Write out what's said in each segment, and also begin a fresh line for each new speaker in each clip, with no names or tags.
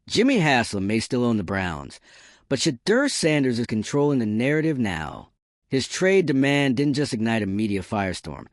Jimmy Haslam may still own the Browns, but Shedeur Sanders is controlling the narrative now. His trade demand didn't just ignite a media firestorm.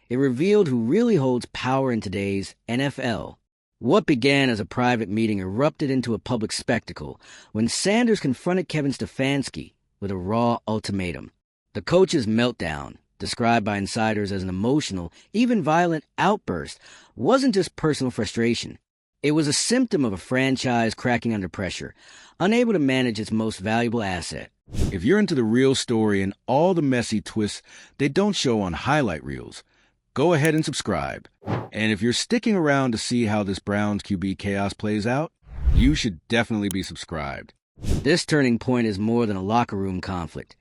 It revealed who really holds power in today's NFL. What began as a private meeting erupted into a public spectacle when Sanders confronted Kevin Stefanski with a raw ultimatum. The coach's meltdown, described by insiders as an emotional, even violent outburst, wasn't just personal frustration. It was a symptom of a franchise cracking under pressure, unable to manage its most valuable asset.
If you're into the real story and all the messy twists they don't show on highlight reels, go ahead and subscribe. And if you're sticking around to see how this Browns QB chaos plays out, you should definitely be subscribed.
This turning point is more than a locker room conflict.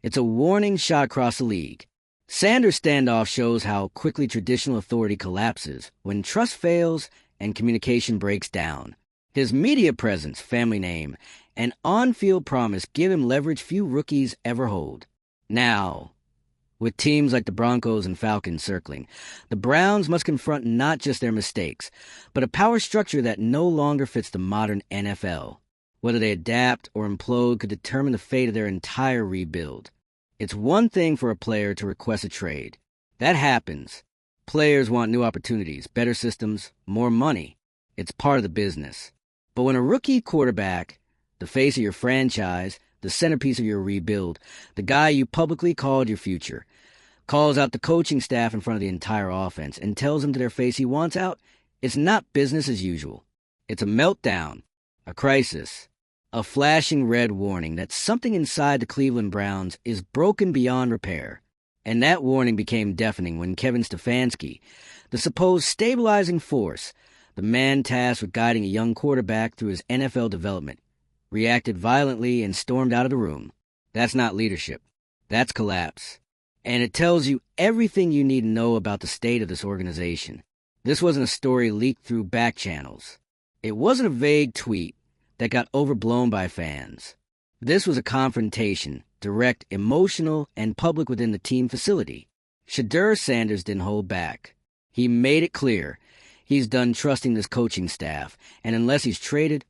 It's a warning shot across the league. Sanders' standoff shows how quickly traditional authority collapses when trust fails and communication breaks down. His media presence, family name, and on-field promise give him leverage few rookies ever hold. Now, with teams like the Broncos and Falcons circling, the Browns must confront not just their mistakes, but a power structure that no longer fits the modern NFL. Whether they adapt or implode could determine the fate of their entire rebuild. It's one thing for a player to request a trade. That happens. Players want new opportunities, better systems, more money. It's part of the business. But when a rookie quarterback, the face of your franchise, the centerpiece of your rebuild, the guy you publicly called your future, calls out the coaching staff in front of the entire offense and tells them to their face he wants out, it's not business as usual. It's a meltdown, a crisis, a flashing red warning that something inside the Cleveland Browns is broken beyond repair. And that warning became deafening when Kevin Stefanski, the supposed stabilizing force, the man tasked with guiding a young quarterback through his NFL development, reacted violently and stormed out of the room. That's not leadership. That's collapse. And it tells you everything you need to know about the state of this organization. This wasn't a story leaked through back channels. It wasn't a vague tweet that got overblown by fans. This was a confrontation, direct, emotional, and public within the team facility. Shedeur Sanders didn't hold back. He made it clear he's done trusting this coaching staff, and unless he's traded,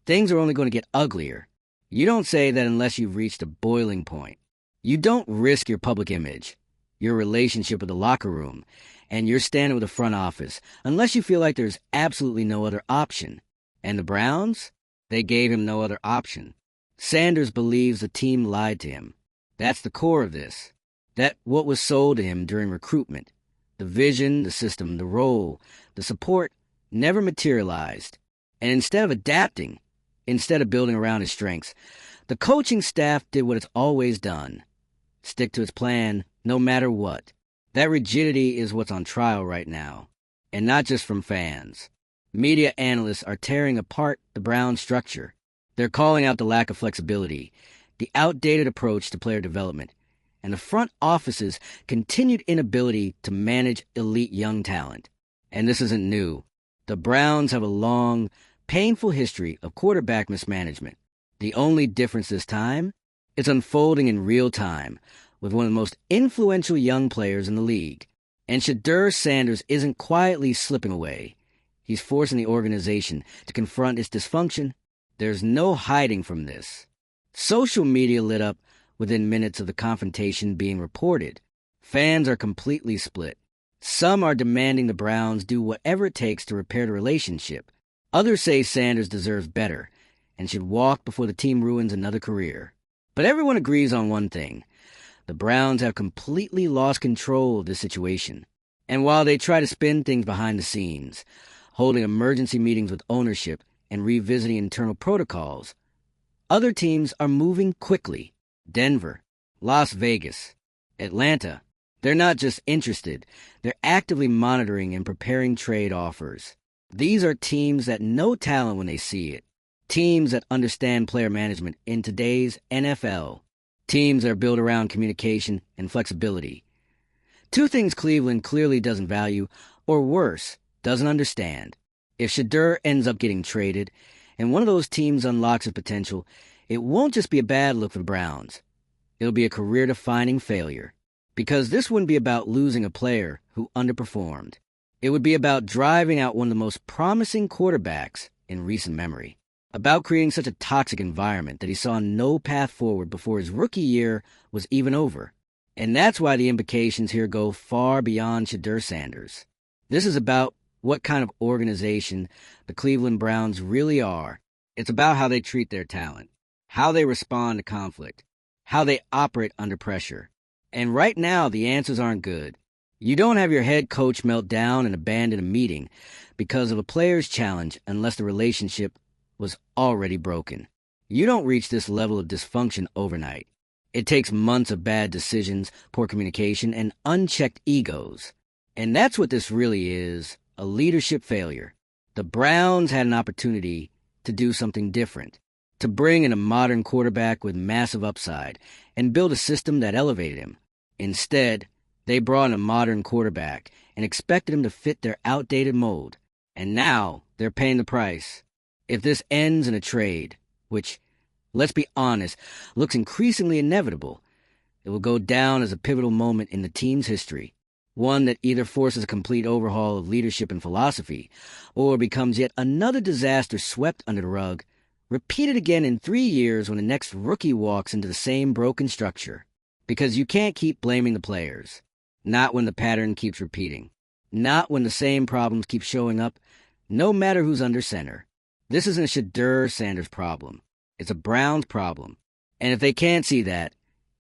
things are only going to get uglier. You don't say that unless you've reached a boiling point. You don't risk your public image, your relationship with the locker room, and your standing with the front office unless you feel like there's absolutely no other option. And the Browns? They gave him no other option. Sanders believes the team lied to him. That's the core of this. That what was sold to him during recruitment, the vision, the system, the role, the support, never materialized. And instead of adapting, instead of building around his strengths, the coaching staff did what it's always done. Stick to its plan, no matter what. That rigidity is what's on trial right now. And not just from fans. Media analysts are tearing apart the Browns structure. They're calling out the lack of flexibility, the outdated approach to player development, and the front office's continued inability to manage elite young talent. And this isn't new. The Browns have a long, painful history of quarterback mismanagement. The only difference this time, it's unfolding in real time with one of the most influential young players in the league. And Shedeur Sanders isn't quietly slipping away. He's forcing the organization to confront its dysfunction. There's no hiding from this. Social media lit up within minutes of the confrontation being reported. Fans are completely split. Some are demanding the Browns do whatever it takes to repair the relationship. Others say Sanders deserves better and should walk before the team ruins another career. But everyone agrees on one thing. The Browns have completely lost control of this situation. And while they try to spin things behind the scenes, holding emergency meetings with ownership and revisiting internal protocols, other teams are moving quickly. Denver, Las Vegas, Atlanta. They're not just interested. They're actively monitoring and preparing trade offers. These are teams that know talent when they see it. Teams that understand player management in today's NFL. Teams that are built around communication and flexibility. Two things Cleveland clearly doesn't value, or worse, doesn't understand. If Shedeur ends up getting traded, and one of those teams unlocks his potential, it won't just be a bad look for the Browns. It'll be a career-defining failure. Because this wouldn't be about losing a player who underperformed. It would be about driving out one of the most promising quarterbacks in recent memory. about creating such a toxic environment that he saw no path forward before his rookie year was even over. And that's why the implications here go far beyond Shedeur Sanders. This is about what kind of organization the Cleveland Browns really are. It's about how they treat their talent, how they respond to conflict, how they operate under pressure. And right now, the answers aren't good. You don't have your head coach melt down and abandon a meeting because of a player's challenge unless the relationship was already broken. You don't reach this level of dysfunction overnight. It takes months of bad decisions, poor communication, and unchecked egos. And that's what this really is, a leadership failure. The Browns had an opportunity to do something different, to bring in a modern quarterback with massive upside and build a system that elevated him. Instead, they brought in a modern quarterback and expected him to fit their outdated mold. And now they're paying the price. If this ends in a trade, which, let's be honest, looks increasingly inevitable, it will go down as a pivotal moment in the team's history, one that either forces a complete overhaul of leadership and philosophy, or becomes yet another disaster swept under the rug, repeated again in 3 years when the next rookie walks into the same broken structure. Because you can't keep blaming the players, not when the pattern keeps repeating, not when the same problems keep showing up, no matter who's under center. This isn't a Shedeur Sanders problem. It's a Browns problem. And if they can't see that,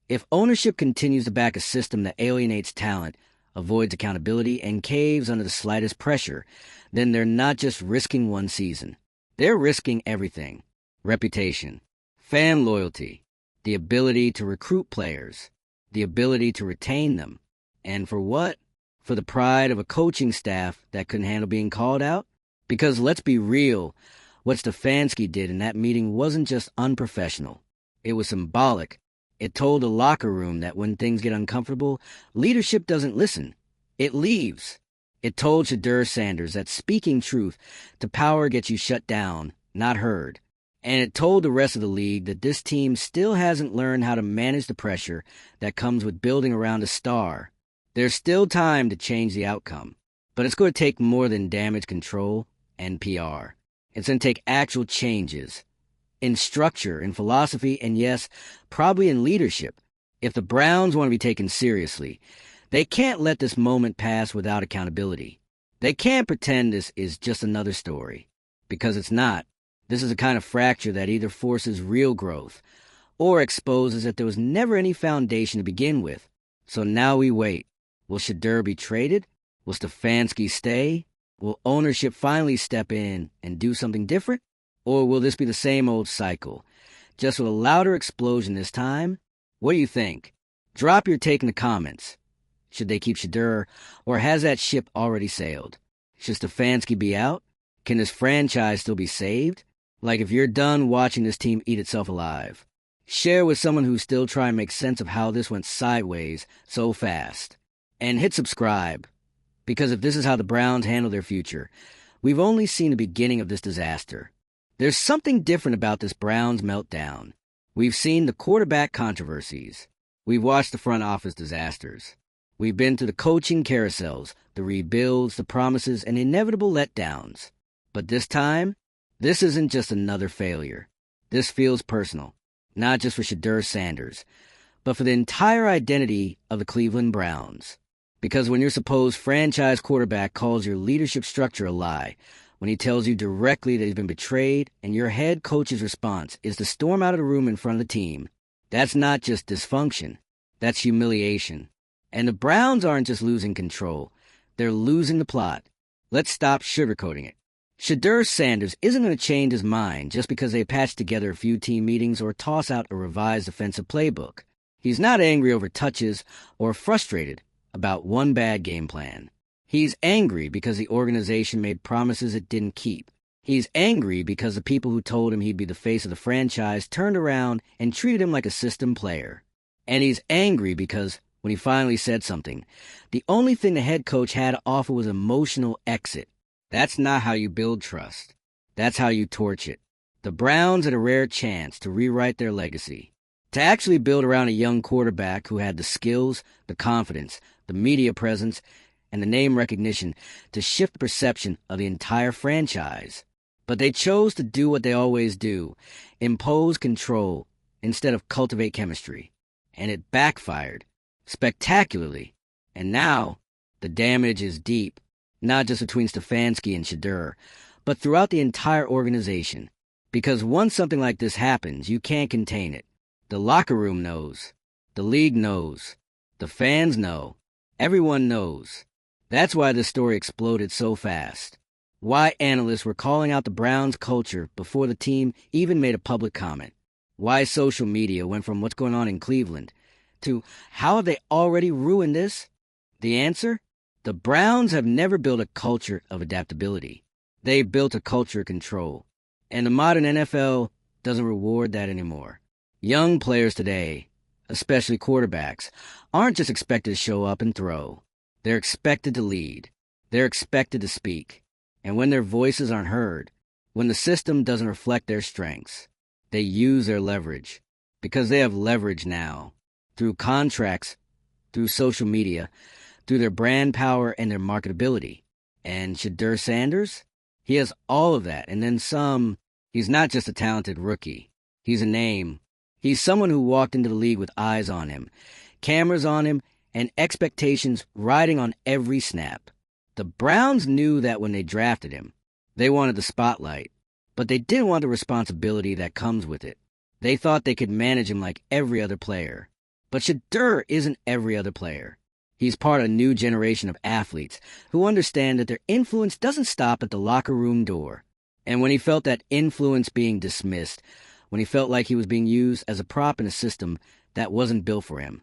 if ownership continues to back a system that alienates talent, avoids accountability, and caves under the slightest pressure, then they're not just risking one season. They're risking everything. Reputation, fan loyalty, the ability to recruit players, the ability to retain them. And for what? For the pride of a coaching staff that couldn't handle being called out? Because let's be real, what Stefanski did in that meeting wasn't just unprofessional. It was symbolic. It told the locker room that when things get uncomfortable, leadership doesn't listen. It leaves. It told Shedeur Sanders that speaking truth to power gets you shut down, not heard. And it told the rest of the league that this team still hasn't learned how to manage the pressure that comes with building around a star. There's still time to change the outcome, but it's going to take more than damage control and PR. It's going to take actual changes in structure, in philosophy, and yes, probably in leadership. If the Browns want to be taken seriously, they can't let this moment pass without accountability. They can't pretend this is just another story, because it's not. This is a kind of fracture that either forces real growth or exposes that there was never any foundation to begin with. So now we wait. Will Shedeur be traded? Will Stefanski stay? Will ownership finally step in and do something different? Or will this be the same old cycle, just with a louder explosion this time? What do you think? Drop your take in the comments. Should they keep Shedeur, or has that ship already sailed? Should Stefanski be out? Can this franchise still be saved? Like if you're done watching this team eat itself alive, share with someone who's still trying to make sense of how this went sideways so fast. And hit subscribe, because if this is how the Browns handle their future, we've only seen the beginning of this disaster. There's something different about this Browns meltdown. We've seen the quarterback controversies. We've watched the front office disasters. We've been through the coaching carousels, the rebuilds, the promises, and inevitable letdowns. But this time, this isn't just another failure. This feels personal, not just for Shedeur Sanders, but for the entire identity of the Cleveland Browns. Because when your supposed franchise quarterback calls your leadership structure a lie, when he tells you directly that he's been betrayed, and your head coach's response is to storm out of the room in front of the team, that's not just dysfunction, that's humiliation. And the Browns aren't just losing control, they're losing the plot. Let's stop sugarcoating it. Shedeur Sanders isn't going to change his mind just because they patch together a few team meetings or toss out a revised offensive playbook. He's not angry over touches or frustrated about one bad game plan. He's angry because the organization made promises it didn't keep. He's angry because the people who told him he'd be the face of the franchise turned around and treated him like a system player. And he's angry because when he finally said something, the only thing the head coach had to offer was emotional exit. That's not how you build trust. That's how you torch it. The Browns had a rare chance to rewrite their legacy, to actually build around a young quarterback who had the skills, the confidence, the media presence, and the name recognition to shift the perception of the entire franchise. But they chose to do what they always do, impose control instead of cultivate chemistry. And it backfired spectacularly. And now the damage is deep, not just between Stefanski and Shedeur, but throughout the entire organization. Because once something like this happens, you can't contain it. The locker room knows. The league knows. The fans know. Everyone knows. That's why this story exploded so fast. Why analysts were calling out the Browns' culture before the team even made a public comment. Why social media went from what's going on in Cleveland to how have they already ruined this? The answer? The Browns have never built a culture of adaptability. They built a culture of control. And the modern NFL doesn't reward that anymore. Young players today, especially quarterbacks, aren't just expected to show up and throw. They're expected to lead. They're expected to speak. And when their voices aren't heard, when the system doesn't reflect their strengths, they use their leverage. Because they have leverage now. Through contracts, through social media, through their brand power and their marketability. And Shedeur Sanders? He has all of that, and then some. He's not just a talented rookie. He's a name. He's someone who walked into the league with eyes on him, cameras on him, and expectations riding on every snap. The Browns knew that when they drafted him. They wanted the spotlight, but they didn't want the responsibility that comes with it. They thought they could manage him like every other player. But Shedeur isn't every other player. He's part of a new generation of athletes who understand that their influence doesn't stop at the locker room door. And when he felt that influence being dismissed, when he felt like he was being used as a prop in a system that wasn't built for him,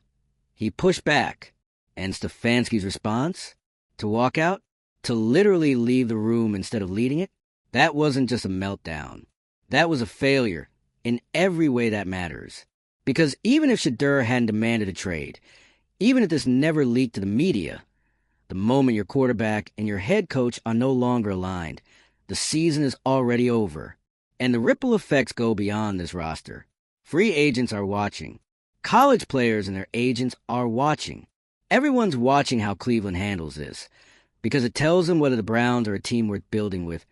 he pushed back. And Stefanski's response? To walk out? To literally leave the room instead of leading it? That wasn't just a meltdown. That was a failure in every way that matters. Because even if Shedeur hadn't demanded a trade, even if this never leaked to the media, the moment your quarterback and your head coach are no longer aligned, the season is already over. And the ripple effects go beyond this roster. Free agents are watching. College players and their agents are watching. Everyone's watching how Cleveland handles this, because it tells them whether the Browns are a team worth building with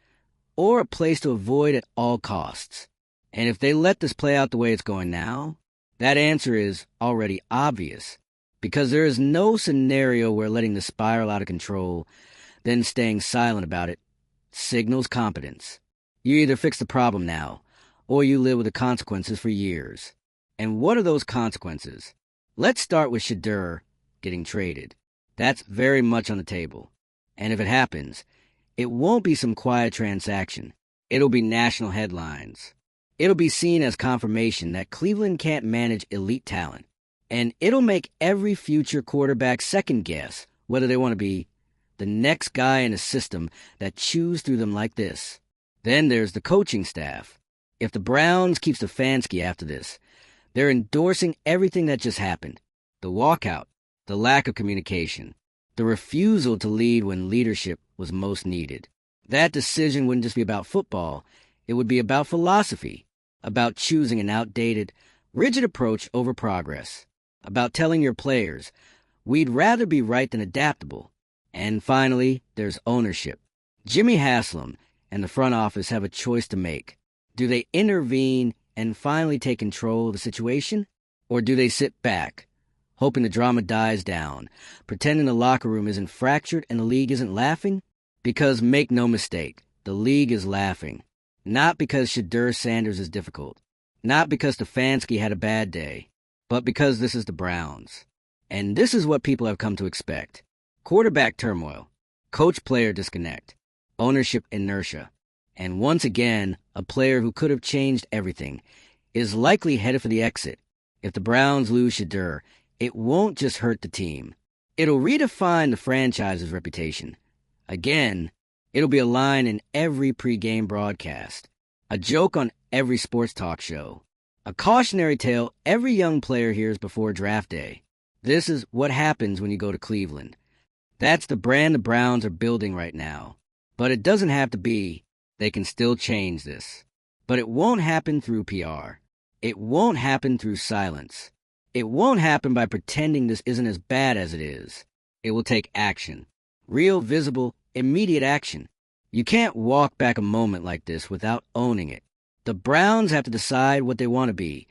or a place to avoid at all costs. And if they let this play out the way it's going now, that answer is already obvious, because there is no scenario where letting this spiral out of control, then staying silent about it, signals competence. You either fix the problem now, or you live with the consequences for years. And what are those consequences? Let's start with Shedeur getting traded. That's very much on the table. And if it happens, it won't be some quiet transaction. It'll be national headlines. It'll be seen as confirmation that Cleveland can't manage elite talent. And it'll make every future quarterback second guess whether they want to be the next guy in a system that chews through them like this. Then there's the coaching staff. If the Browns keep Stefanski after this, they're endorsing everything that just happened. The walkout, the lack of communication, the refusal to lead when leadership was most needed. That decision wouldn't just be about football. It would be about philosophy, about choosing an outdated, rigid approach over progress, about telling your players, we'd rather be right than adaptable. And finally, there's ownership. Jimmy Haslam and the front office have a choice to make. Do they intervene and finally take control of the situation? Or do they sit back, hoping the drama dies down, pretending the locker room isn't fractured and the league isn't laughing? Because make no mistake, the league is laughing. Not because Shedeur Sanders is difficult, not because Stefanski had a bad day, but because this is the Browns. And this is what people have come to expect. Quarterback turmoil, coach-player disconnect, ownership inertia, and once again, a player who could have changed everything is likely headed for the exit. If the Browns lose Shedeur, it won't just hurt the team. It'll redefine the franchise's reputation. Again, it'll be a line in every pregame broadcast, a joke on every sports talk show, a cautionary tale every young player hears before draft day. This is what happens when you go to Cleveland. That's the brand the Browns are building right now. But it doesn't have to be. They can still change this. But it won't happen through PR. It won't happen through silence. It won't happen by pretending this isn't as bad as it is. It will take action. Real, visible, immediate action. You can't walk back a moment like this without owning it. The Browns have to decide what they want to be,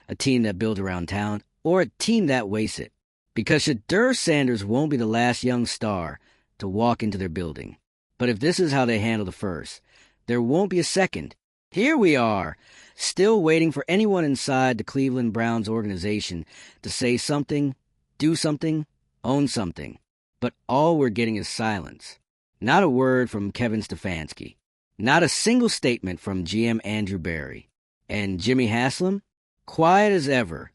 a team that builds around talent or a team that wastes it. Because Shedeur Sanders won't be the last young star to walk into their building. But if this is how they handle the first, there won't be a second. Here we are, still waiting for anyone inside the Cleveland Browns organization to say something, do something, own something. But all we're getting is silence. Not a word from Kevin Stefanski. Not a single statement from GM Andrew Berry. And Jimmy Haslam? Quiet as ever.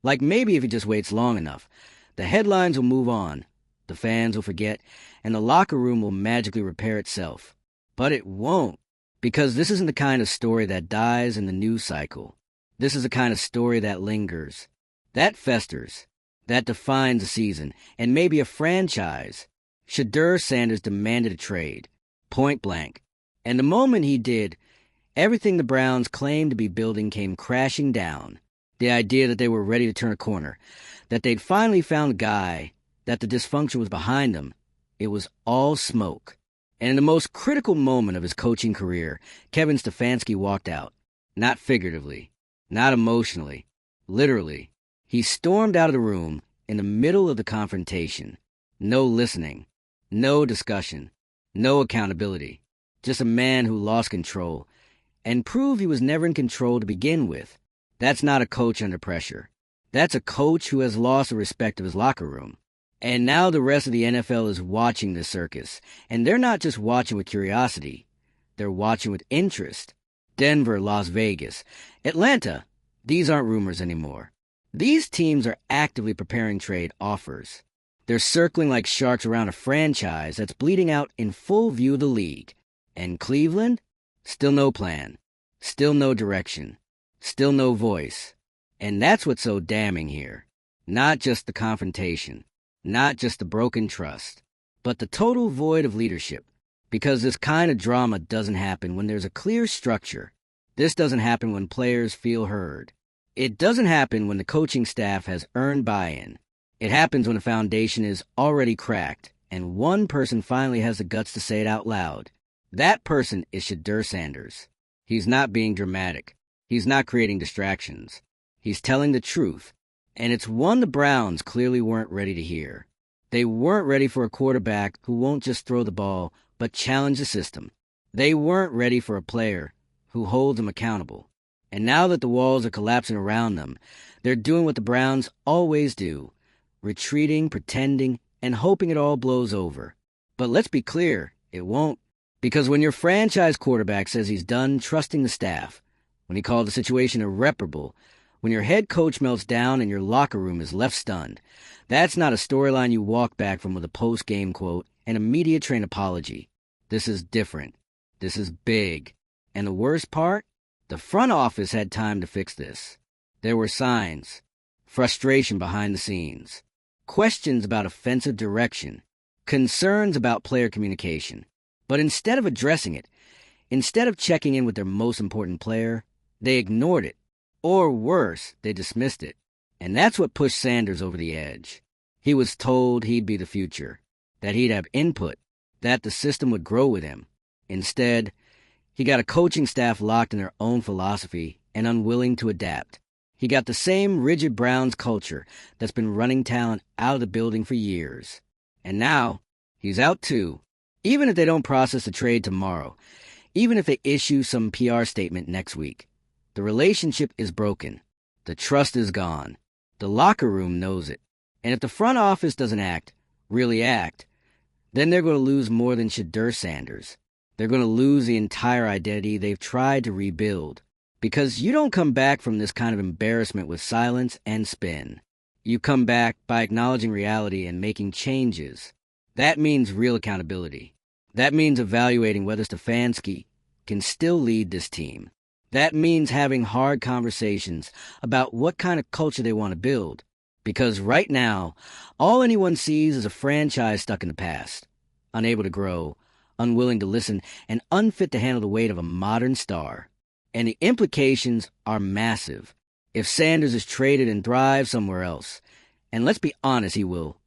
Like maybe if he just waits long enough, the headlines will move on, the fans will forget, and the locker room will magically repair itself. But it won't, because this isn't the kind of story that dies in the news cycle. This is the kind of story that lingers, that festers, that defines a season, and maybe a franchise. Shedeur Sanders demanded a trade, point blank. And the moment he did, everything the Browns claimed to be building came crashing down. The idea that they were ready to turn a corner, that they'd finally found a guy, that the dysfunction was behind them, it was all smoke. And in the most critical moment of his coaching career, Kevin Stefanski walked out. Not figuratively, not emotionally, literally. He stormed out of the room in the middle of the confrontation. No listening. No discussion, no accountability, just a man who lost control and proved he was never in control to begin with. That's not a coach under pressure. That's a coach who has lost the respect of his locker room. And now the rest of the NFL is watching this circus, and they're not just watching with curiosity. They're watching with interest. Denver, Las Vegas, Atlanta, these aren't rumors anymore. These teams are actively preparing trade offers. They're circling like sharks around a franchise that's bleeding out in full view of the league. And Cleveland? Still no plan. Still no direction. Still no voice. And that's what's so damning here. Not just the confrontation. Not just the broken trust. But the total void of leadership. Because this kind of drama doesn't happen when there's a clear structure. This doesn't happen when players feel heard. It doesn't happen when the coaching staff has earned buy-in. It happens when a foundation is already cracked, and one person finally has the guts to say it out loud. That person is Shedeur Sanders. He's not being dramatic. He's not creating distractions. He's telling the truth, and it's one the Browns clearly weren't ready to hear. They weren't ready for a quarterback who won't just throw the ball, but challenge the system. They weren't ready for a player who holds them accountable. And now that the walls are collapsing around them, they're doing what the Browns always do. Retreating, pretending, and hoping it all blows over. But let's be clear, it won't. Because when your franchise quarterback says he's done trusting the staff, when he called the situation irreparable, when your head coach melts down and your locker room is left stunned, that's not a storyline you walk back from with a post-game quote and a media train apology. This is different. This is big. And the worst part? The front office had time to fix this. There were signs, frustration behind the scenes, questions about offensive direction, concerns about player communication. But instead of addressing it, instead of checking in with their most important player, they ignored it. Or worse, they dismissed it. And that's what pushed Sanders over the edge. He was told he'd be the future, that he'd have input, that the system would grow with him. Instead, he got a coaching staff locked in their own philosophy and unwilling to adapt. He got the same rigid Browns culture that's been running talent out of the building for years. And now, he's out too. Even if they don't process the trade tomorrow, even if they issue some PR statement next week, the relationship is broken. The trust is gone. The locker room knows it. And if the front office doesn't really act, then they're going to lose more than Shedeur Sanders. They're going to lose the entire identity they've tried to rebuild. Because you don't come back from this kind of embarrassment with silence and spin. You come back by acknowledging reality and making changes. That means real accountability. That means evaluating whether Stefanski can still lead this team. That means having hard conversations about what kind of culture they want to build. Because right now, all anyone sees is a franchise stuck in the past, unable to grow, unwilling to listen, and unfit to handle the weight of a modern star. And the implications are massive. If Sanders is traded and thrives somewhere else, and let's be honest, he will,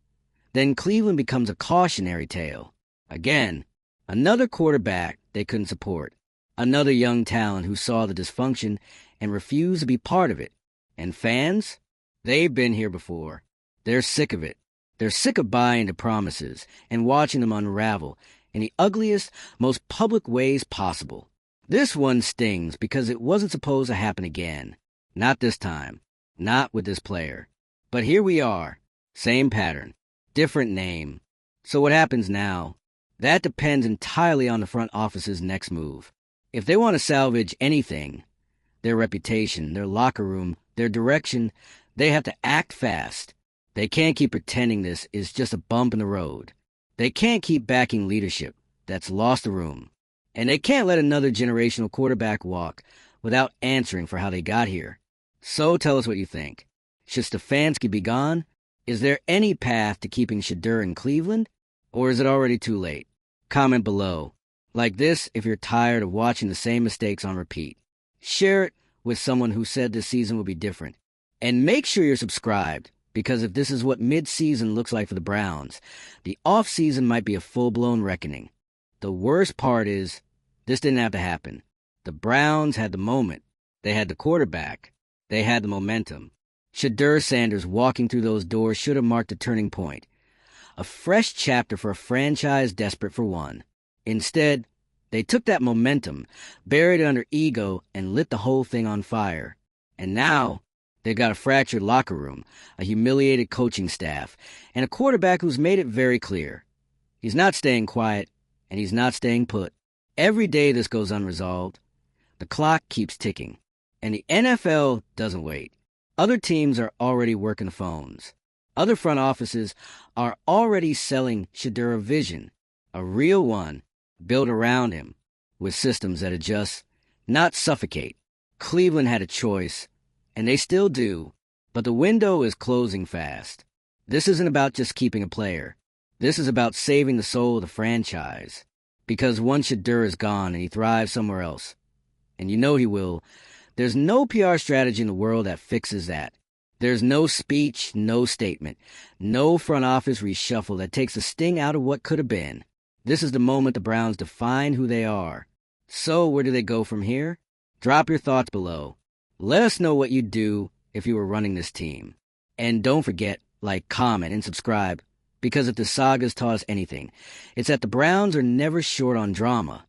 then Cleveland becomes a cautionary tale. Again, Another quarterback they couldn't support. Another young talent who saw the dysfunction and refused to be part of it. And fans? They've been here before. They're sick of it. They're sick of buying into promises and watching them unravel in the ugliest, most public ways possible. This one stings because it wasn't supposed to happen again. Not this time. Not with this player. But here we are. Same pattern. Different name. So what happens now? That depends entirely on the front office's next move. If they want to salvage anything, their reputation, their locker room, their direction, they have to act fast. They can't keep pretending this is just a bump in the road. They can't keep backing leadership that's lost the room. And they can't let another generational quarterback walk without answering for how they got here. So tell us what you think. Should Stefanski be gone? Is there any path to keeping Shedeur in Cleveland? Or is it already too late? Comment below. Like this if you're tired of watching the same mistakes on repeat. Share it with someone who said this season will be different. And make sure you're subscribed, because if this is what mid-season looks like for the Browns, the off-season might be a full-blown reckoning. The worst part is, this didn't have to happen. The Browns had the moment. They had the quarterback. They had the momentum. Shedeur Sanders walking through those doors should have marked a turning point. A fresh chapter for a franchise desperate for one. Instead, they took that momentum, buried it under ego, and lit the whole thing on fire. And now, they've got a fractured locker room, a humiliated coaching staff, and a quarterback who's made it very clear. He's not staying quiet, and he's not staying put. Every day this goes unresolved. The clock keeps ticking, and the NFL doesn't wait. Other teams are already working the phones. Other front offices are already selling Shedeur a vision, a real one, built around him, with systems that adjust, not suffocate. Cleveland had a choice, and they still do, but the window is closing fast. This isn't about just keeping a player. This is about saving the soul of the franchise. Because once Shedeur is gone and he thrives somewhere else, and you know he will, there's no PR strategy in the world that fixes that. There's no speech, no statement, no front office reshuffle that takes the sting out of what could have been. This is the moment the Browns define who they are. So where do they go from here? Drop your thoughts below. Let us know what you'd do if you were running this team. And don't forget, like, comment, and subscribe, because if the saga's taught us anything, it's that the Browns are never short on drama.